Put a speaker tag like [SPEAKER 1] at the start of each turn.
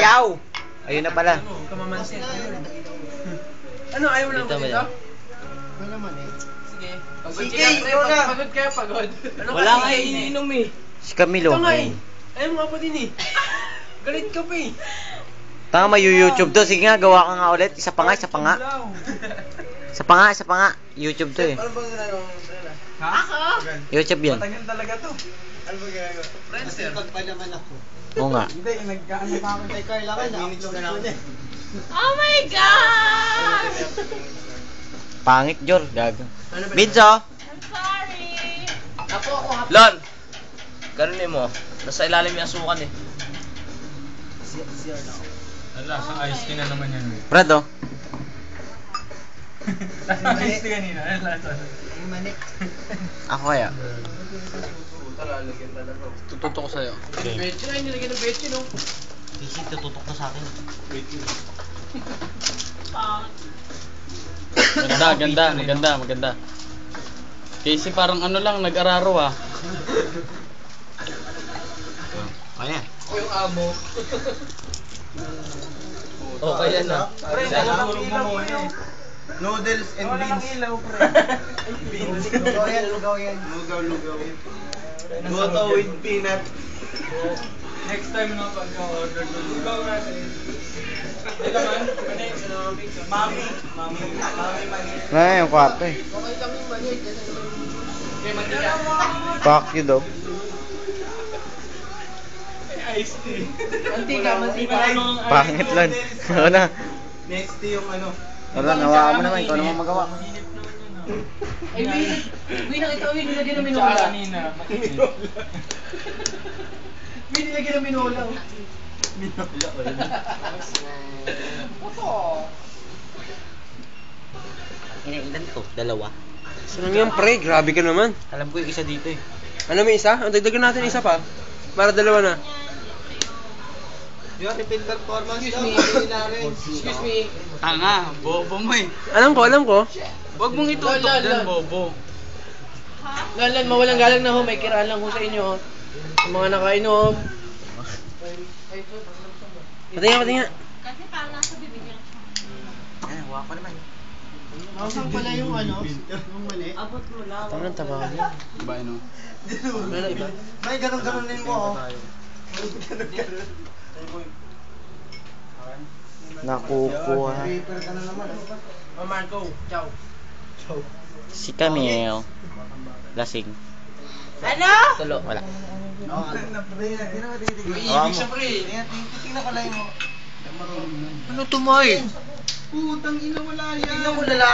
[SPEAKER 1] ayaw. Ayun na pala.
[SPEAKER 2] Kamamansin. Ano, ayaw mo lang ko dito?
[SPEAKER 3] Ano naman eh?
[SPEAKER 2] Sige.
[SPEAKER 3] Sige, ikaw na.
[SPEAKER 2] Pagod kaya pagod.
[SPEAKER 4] Wala nga iniinom eh.
[SPEAKER 1] Si Camilo.
[SPEAKER 2] Ito nga eh. Ayaw mo nga pa din eh. Galit ka pa eh.
[SPEAKER 1] Tanga, may YouTube to. Sige nga, gawa ka nga ulit. Isa pa nga, isa pa nga. Isa pa nga, isa pa nga. YouTube to eh.
[SPEAKER 3] Ano bang ginagawa mo?
[SPEAKER 2] Ha?
[SPEAKER 1] YouTube yan.
[SPEAKER 2] Matagal talaga to.
[SPEAKER 3] Ano bang ginagawa?
[SPEAKER 2] Friendster.
[SPEAKER 3] Pag pa naman ako.
[SPEAKER 1] Oo nga.
[SPEAKER 3] Hindi, nag-ano pa ako kay Carla ka na. Minutes na ako.
[SPEAKER 5] Oh my God!
[SPEAKER 1] Pangit, Jor. Gago. Binso!
[SPEAKER 5] I'm sorry!
[SPEAKER 2] Ako.
[SPEAKER 4] Lon! Ganunin mo. Nasa ilalim yung asukan eh.
[SPEAKER 3] CR na ako.
[SPEAKER 2] Ala, sa ice tea na naman yan.
[SPEAKER 1] Brad, oh.
[SPEAKER 2] Lasa ice tea kanina. Lasa.
[SPEAKER 3] Yung manik.
[SPEAKER 1] Ako kaya.
[SPEAKER 4] Tututo ko sa'yo.
[SPEAKER 2] Betchin ay nilagyan ng betchin no?
[SPEAKER 1] Kasi tututok na sa akin.
[SPEAKER 4] Maganda. Casey parang ano lang, nag-araro ah.
[SPEAKER 1] Kaya.
[SPEAKER 2] Ako yung amo.
[SPEAKER 4] Okay yan ah.
[SPEAKER 3] Noodles and beans. Beans. Lugaw yan. Lugaw. Goto with peanut.
[SPEAKER 2] Next time na pagka-order ko. Lugaw natin. Ito man, mami.
[SPEAKER 1] Ay, yung kwarto eh.
[SPEAKER 2] Okay kami maliit. Kaya mantika.
[SPEAKER 1] Fuck you, daw.
[SPEAKER 2] Ice tea. Mantika.
[SPEAKER 1] Pangit lang. Ako na.
[SPEAKER 3] Next day yung ano.
[SPEAKER 1] Wala, nawa mo naman. Ikaw naman magawa.
[SPEAKER 2] Ay, Win, nakita ko Win, nilagyan ng minola. Kanina. Win, nilagyan ng minola.
[SPEAKER 1] Ilan to? Dalawa?
[SPEAKER 6] Saan yan, pre? Grabe ka naman.
[SPEAKER 1] Alam ko yung isa dito eh.
[SPEAKER 6] Ano, may isa? Ang dagdagan natin isa pa. Para dalawa na.
[SPEAKER 3] Yung repeat performance daw.
[SPEAKER 2] Excuse me.
[SPEAKER 4] Tanga, bobo mo eh.
[SPEAKER 6] Alam ko.
[SPEAKER 4] Huwag mong itutok
[SPEAKER 2] Lon.
[SPEAKER 4] dyan, bobo.
[SPEAKER 2] Lan, mawalang galang na ho. May kiraan lang ho sa inyo. Sa mga nakainom.
[SPEAKER 6] Patinga.
[SPEAKER 5] Kasi parang nasa bibig lang siya.
[SPEAKER 1] Ay, hawa ko naman.
[SPEAKER 3] Masang pala yung ano, yung mali.
[SPEAKER 5] Abot mo lang.
[SPEAKER 6] Tangan, taba ka.
[SPEAKER 4] Diba no?
[SPEAKER 3] May ganun-ganunin mo oh.
[SPEAKER 1] Nakukuha.
[SPEAKER 3] Paper ka na naman.
[SPEAKER 2] Marco, ciao.
[SPEAKER 1] Si Camille. Lasing.
[SPEAKER 5] Ano?
[SPEAKER 4] Tulo.
[SPEAKER 1] Wala.
[SPEAKER 2] Ibig siya pre.
[SPEAKER 3] Tingnan ko lang mo.
[SPEAKER 4] Ano tumoy?
[SPEAKER 3] Putang ina, wala yan. Tingnan mo lalaki.